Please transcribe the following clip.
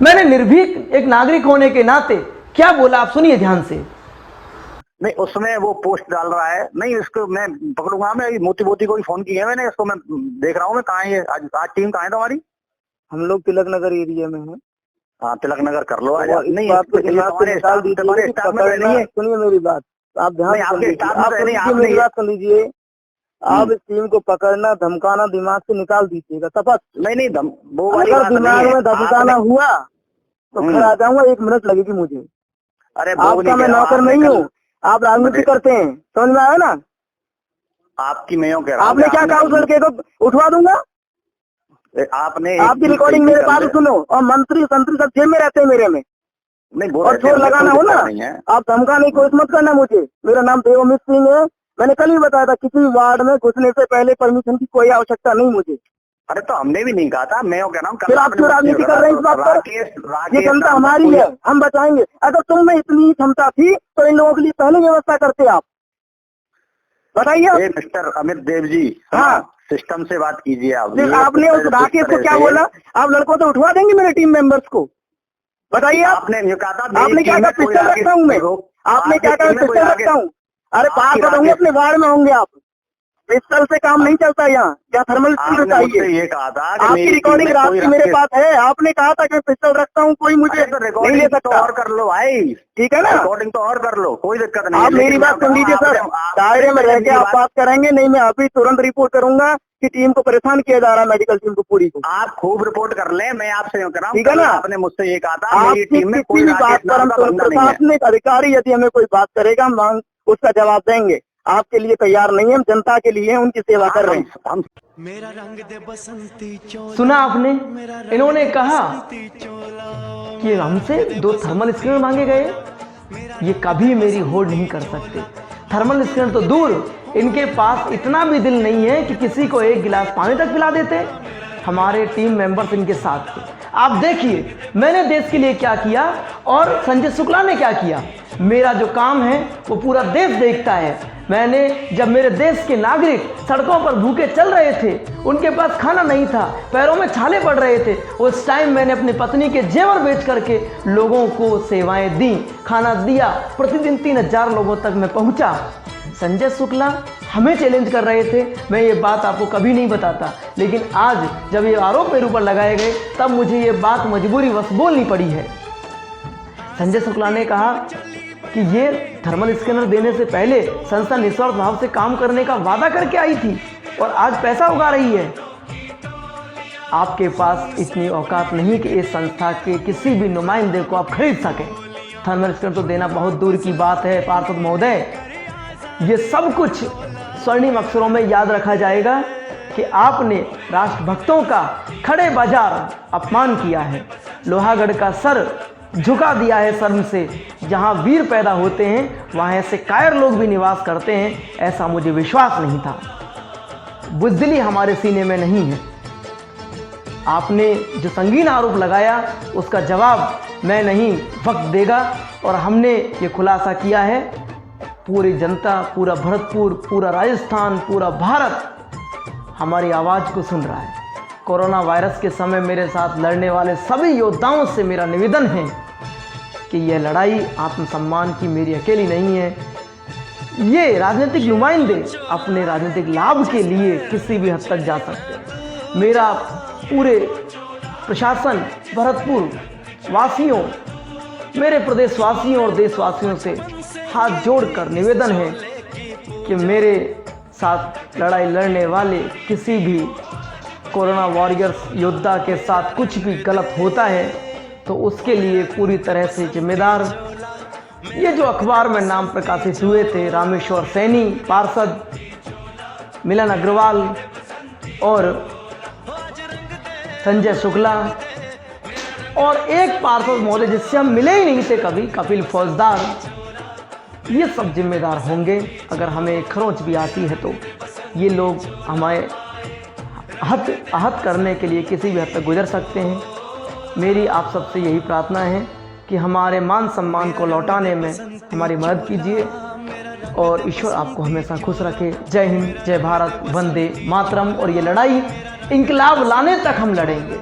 मैंने निर्भीक एक नागरिक होने के नाते क्या बोला, आप सुनिए ध्यान से। नहीं, उसमें वो पोस्ट डाल रहा है, नहीं इसको मैं पकड़ूंगा। मैं मोती मोती को भी फोन किया मैंने, इसको मैं देख रहा हूँ मैं कहाँ है आज टीम कहाँ है तुम्हारी? हम लोग तिलक नगर एरिया में हैं। हाँ, तिलक नगर कर लो आज। नहीं, सुनिए मेरी बात, आप ध्यान मेरी बात सुन लीजिए। आप इस टीम को पकड़ना, धमकाना दिमाग से निकाल दीजिएगा तपस। नहीं अगर दिमाग में धमकाना हुआ तो घर आ जाऊंगा, 1 मिनट लगेगी मुझे। अरे आपका मैं नौकर नहीं हूँ, आप राजनीति करते हैं, समझ में आया ना? आपकी मैं कह रहा हूँ, आपने क्या कहा उस लड़के को? उठवा दूंगा। आपने आपकी रिकॉर्डिंग मेरे पास सुनो, और मंत्री संतरी सब जेब में रहते हैं मेरे में। नहीं, और चोर लगाना हो ना, आप धमकाने की कोशिश मत करना मुझे। मेरा नाम देवमित सिंह है। मैंने कल ही बताया था, किसी वार्ड में घुसने से पहले परमिशन की कोई आवश्यकता नहीं मुझे। अरे तो हमने भी नहीं कहा था, मैं कह रहा हूँ। फिर आप क्यों राजनीति कर रहे हैं इस बात पर? ये जनता हमारी है, हम बचाएंगे। अगर तुम में इतनी क्षमता थी तो इन लोगों के लिए पहले व्यवस्था करते आप। बताइए मिस्टर अमित देव जी। हाँ, सिस्टम से बात कीजिए आप। आपने उस राकेश को क्या बोला? आप लड़कों तो उठवा देंगे मेरे टीम मेंबर्स को? बताइए आपने कहा था, आपने क्या कहा पिस्टल रखता हूँ मैं? आपने क्या कहा पिस्टल रखता हूँ? अरे पास होंगे, अपने वार्ड में होंगे आप। पिस्टल से काम नहीं चलता यहाँ, क्या थर्मल स्टील चाहिए? ये कहा था, आपकी रिकॉर्डिंग रात की मेरे पास है। आपने कहा था कि पिस्टल रखता हूँ, कोई मुझे नहीं ले सकता। और कर लो भाई, ठीक है ना? रिकॉर्डिंग तो और कर लो, कोई दिक्कत नहीं। आप मेरी बात सुन लीजिए सर, दायरे में रह के आप बात करेंगे। नहीं, मैं अभी तुरंत रिपोर्ट करूंगा कि टीम को परेशान किया जा रहा है, मेडिकल टीम को पूरी को। आप खूब रिपोर्ट कर ले, मैं आपसे कर रहा हूँ, ठीक है ना? आपने मुझसे ये कहा था आपकी किसी भी बात पर हम प्रशासनिक अधिकारी यदि हमें कोई बात करेगा, हम उसका जवाब देंगे। आपके लिए तैयार नहीं है, हम जनता के लिए उनकी सेवा कर रहे हैं। मेरा रंग दे बसंती चोला। सुना आपने, इन्होंने कहा कि हमसे 2 थर्मल स्कैनर मांगे गए, ये कभी मेरी होड़ नहीं कर सकते। थर्मल स्कैनर तो दूर, इनके पास इतना भी दिल नहीं है कि किसी को 1 गिलास पानी तक पिला देते। हमारे टीम मेंबर्स इनके साथ थे। आप देखिए मैंने देश के लिए क्या किया और संजय शुक्ला ने क्या किया। मेरा जो काम है वो पूरा देश देखता है। मैंने जब मेरे देश के नागरिक सड़कों पर भूखे चल रहे थे, उनके पास खाना नहीं था, पैरों में छाले पड़ रहे थे, उस टाइम मैंने अपनी पत्नी के जेवर बेच करके लोगों को सेवाएं दी, खाना दिया। प्रतिदिन 3000 लोगों तक मैं पहुंचा। संजय शुक्ला हमें चैलेंज कर रहे थे, मैं ये बात आपको कभी नहीं बताता, लेकिन आज जब ये आरोप मेरे ऊपर लगाए गए तब मुझे ये बात मजबूरीवश बोलनी पड़ी है। संजय शुक्ला ने कहा कि ये थर्मल स्कैनर देने से पहले संस्था निस्वार्थ भाव से काम करने का वादा करके आई थी और आज पैसा उगा रही है। आपके पास इतनी औकात नहीं कि इस संस्था के किसी भी नुमाइंदे को आप खरीद सकें। थर्मल स्कैनर तो देना बहुत दूर की बात है पार्षद महोदय। ये सब कुछ स्वर्णिम अक्षरों में याद रखा जाएगा कि आपने राष्ट्रभक्तों का खड़े बाजार अपमान किया है, लोहागढ़ का सर झुका दिया है शर्म से। जहां वीर पैदा होते हैं वहां ऐसे कायर लोग भी निवास करते हैं, ऐसा मुझे विश्वास नहीं था। बुज़दिली हमारे सीने में नहीं है। आपने जो संगीन आरोप लगाया उसका जवाब मैं नहीं, वक्त देगा। और हमने ये खुलासा किया है, पूरी जनता, पूरा भरतपुर, पूरा राजस्थान, पूरा भारत हमारी आवाज़ को सुन रहा है। कोरोना वायरस के समय मेरे साथ लड़ने वाले सभी योद्धाओं से मेरा निवेदन है कि यह लड़ाई आत्मसम्मान की मेरी अकेली नहीं है। ये राजनीतिक नुमाइंदे अपने राजनीतिक लाभ के लिए किसी भी हद तक जा सकते हैं। मेरा पूरे प्रशासन, भरतपुर वासियों, मेरे प्रदेशवासियों और देशवासियों से हाथ जोड़कर निवेदन है कि मेरे साथ लड़ाई लड़ने वाले किसी भी कोरोना वॉरियर्स योद्धा के साथ कुछ भी गलत होता है तो उसके लिए पूरी तरह से जिम्मेदार। ये जो अखबार में नाम प्रकाशित हुए थे, रामेश्वर सैनी पार्षद, मिलन अग्रवाल और संजय शुक्ला और एक पार्षद महोदय जिससे हम मिले ही नहीं थे कभी, कपिल फौजदार, ये सब जिम्मेदार होंगे। अगर हमें खरोंच भी आती है तो ये लोग हमें आहत करने के लिए किसी भी हद तक गुजर सकते हैं। मेरी आप सबसे यही प्रार्थना है कि हमारे मान सम्मान को लौटाने में हमारी मदद कीजिए और ईश्वर आपको हमेशा खुश रखे। जय हिंद, जय भारत, वंदे मातरम। और ये लड़ाई इंकलाब लाने तक हम लड़ेंगे।